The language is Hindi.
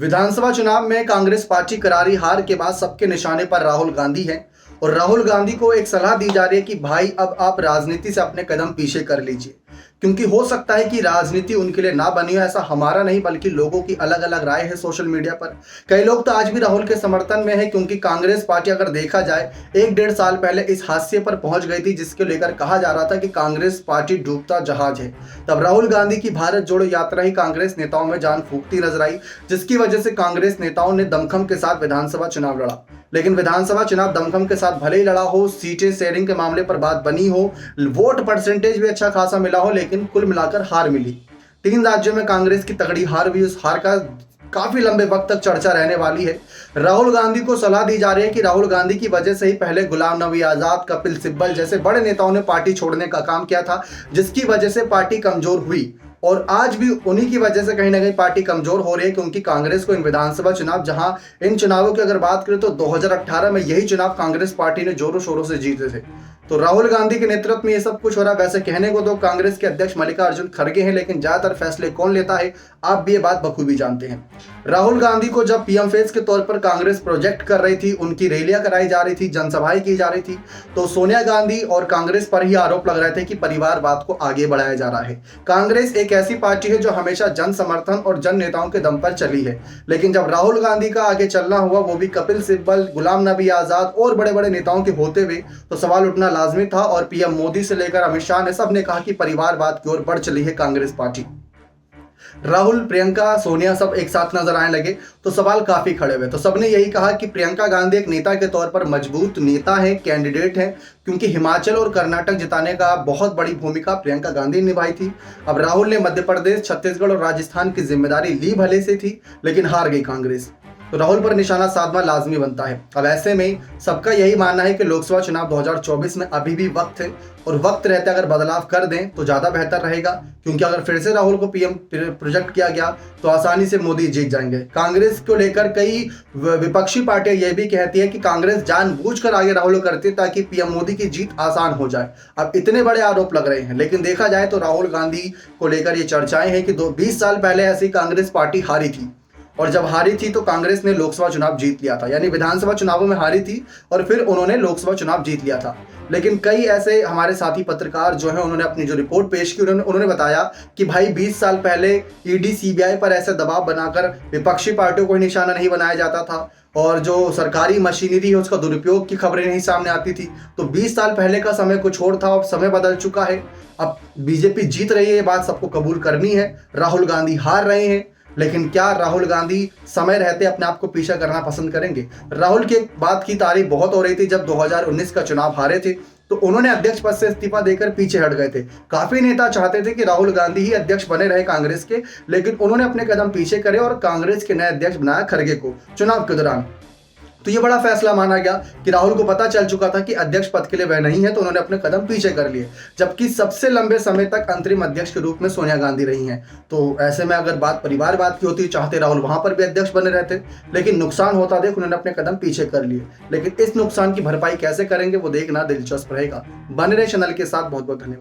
विधानसभा चुनाव में कांग्रेस पार्टी करारी हार के बाद सबके निशाने पर राहुल गांधी हैं और राहुल गांधी को एक सलाह दी जा रही है कि भाई अब आप राजनीति से अपने कदम पीछे कर लीजिए, क्योंकि हो सकता है कि राजनीति उनके लिए ना बनी हो। ऐसा हमारा नहीं बल्कि लोगों की अलग अलग राय है सोशल मीडिया पर। कई लोग तो आज भी राहुल के समर्थन में है, क्योंकि कांग्रेस पार्टी अगर देखा जाए 1-1.5 साल पहले इस हादसे पर पहुंच गई थी जिसके लेकर कहा जा रहा था कि कांग्रेस पार्टी डूबता जहाज है। तब राहुल गांधी की भारत जोड़ो यात्रा ही कांग्रेस नेताओं में जान फूंकती नजर आई, जिसकी वजह से कांग्रेस नेताओं ने दमखम के साथ विधानसभा चुनाव लड़ा। लेकिन विधानसभा चुनाव दमखम के साथ भले ही लड़ा हो, सीटें शेयरिंग के मामले पर बात बनी हो, वोट परसेंटेज भी अच्छा खासा मिला हो, लेकिन कुल मिलाकर हार मिली। 3 राज्यों में कांग्रेस की तगड़ी हार हुई। उस हार का काफी लंबे वक्त तक चर्चा रहने वाली है। राहुल गांधी को सलाह दी जा रही है कि राहुल गांधी की वजह से ही पहले गुलाम नबी आजाद, कपिल सिब्बल जैसे बड़े नेताओं ने पार्टी छोड़ने का काम किया था, जिसकी वजह से पार्टी कमजोर हुई। और आज भी उन्हीं की वजह से कहीं ना कहीं पार्टी कमजोर हो रही है, क्योंकि कांग्रेस को इन विधानसभा चुनाव, जहां इन चुनावों की अगर बात करें तो 2018 में यही चुनाव कांग्रेस पार्टी ने जोरों शोरों से जीते थे। तो राहुल गांधी के नेतृत्व में ये सब कुछ हो रहा है। वैसे कहने को तो कांग्रेस के अध्यक्ष मल्लिकार्जुन खड़गे हैं, लेकिन ज्यादातर फैसले कौन लेता है आप भी ये बात बखूबी जानते हैं। राहुल गांधी को जब पीएम फेस के तौर पर कांग्रेस प्रोजेक्ट कर रही थी, उनकी रैलियां कराई जा रही थी, जनसभाएं की जा रही थी, तो सोनिया गांधी और कांग्रेस पर ही आरोप लग रहे थे कि परिवारवाद को आगे बढ़ाया जा रहा है। कांग्रेस एक ऐसी पार्टी है जो हमेशा जन समर्थन और जन नेताओं के दम पर चली है, लेकिन जब राहुल गांधी का आगे चलना हुआ, वो भी कपिल सिब्बल, गुलाम नबी आजाद और बड़े बड़े नेताओं के होते हुए, तो सवाल उठना लाजमी था। और पीएम मोदी से लेकर अमित शाह ने सबने कहा कि परिवारवाद की ओर बढ़ चली है कांग्रेस पार्टी। राहुल, प्रियंका, सोनिया सब एक साथ नजर आने लगे तो सवाल काफी खड़े हुए। तो सबने यही कहा कि प्रियंका गांधी एक नेता के तौर पर मजबूत नेता है, कैंडिडेट है, क्योंकि हिमाचल और कर्नाटक जिताने का बहुत बड़ी भूमिका प्रियंका गांधी ने निभाई थी। अब राहुल ने मध्य प्रदेश, छत्तीसगढ़ और राजस्थान की जिम्मेदारी ली भले से थी, लेकिन हार गई कांग्रेस। तो राहुल पर निशाना साधना लाजमी बनता है। अब ऐसे में सबका यही मानना है कि लोकसभा चुनाव 2024 में अभी भी वक्त है, और वक्त रहते अगर बदलाव कर दें तो ज़्यादा बेहतर रहेगा, क्योंकि अगर फिर से राहुल को पीएम प्रोजेक्ट किया गया तो आसानी से मोदी जीत जाएंगे। कांग्रेस को लेकर कई विपक्षी पार्टियां यह भी कहती है कि कांग्रेस जानबूझकर आगे राहुल करती है ताकि पीएम मोदी की जीत आसान हो जाए। अब इतने बड़े आरोप लग रहे हैं, लेकिन देखा जाए तो राहुल गांधी को लेकर ये चर्चाएं हैं कि 20 साल पहले ऐसी कांग्रेस पार्टी हारी थी, और जब हारी थी तो कांग्रेस ने लोकसभा चुनाव जीत लिया था, यानी विधानसभा चुनावों में हारी थी और फिर उन्होंने लोकसभा चुनाव जीत लिया था। लेकिन कई ऐसे हमारे साथी पत्रकार जो हैं, उन्होंने अपनी जो रिपोर्ट पेश की, उन्होंने बताया कि भाई 20 साल पहले ईडी, सीबीआई पर ऐसे दबाव बनाकर विपक्षी पार्टियों को निशाना नहीं बनाया जाता था, और जो सरकारी मशीनरी है उसका दुरुपयोग की खबरें नहीं सामने आती थी। तो 20 साल पहले का समय कुछ और था, अब समय बदल चुका है। अब बीजेपी जीत रही है, ये बात सबको कबूल करनी है। राहुल गांधी हार रहे हैं, लेकिन क्या राहुल गांधी समय रहते अपने आप को पीछा करना पसंद करेंगे? राहुल की एक बात की तारीफ बहुत हो रही थी, जब 2019 का चुनाव हारे थे तो उन्होंने अध्यक्ष पद से इस्तीफा देकर पीछे हट गए थे। काफी नेता चाहते थे कि राहुल गांधी ही अध्यक्ष बने रहे कांग्रेस के, लेकिन उन्होंने अपने कदम पीछे करे और कांग्रेस के नए अध्यक्ष बनाया खड़गे को चुनाव के दौरान। तो ये बड़ा फैसला माना गया कि राहुल को पता चल चुका था कि अध्यक्ष पद के लिए वह नहीं है, तो उन्होंने अपने कदम पीछे कर लिए, जबकि सबसे लंबे समय तक अंतरिम अध्यक्ष के रूप में सोनिया गांधी रही हैं। तो ऐसे में अगर बात परिवारवाद की होती, चाहते राहुल वहां पर भी अध्यक्ष बने रहते, लेकिन नुकसान होता देख उन्होंने अपने कदम पीछे कर लिए। लेकिन इस नुकसान की भरपाई कैसे करेंगे वो देखना दिलचस्प रहेगा। बने रहे चैनल के साथ। बहुत बहुत धन्यवाद।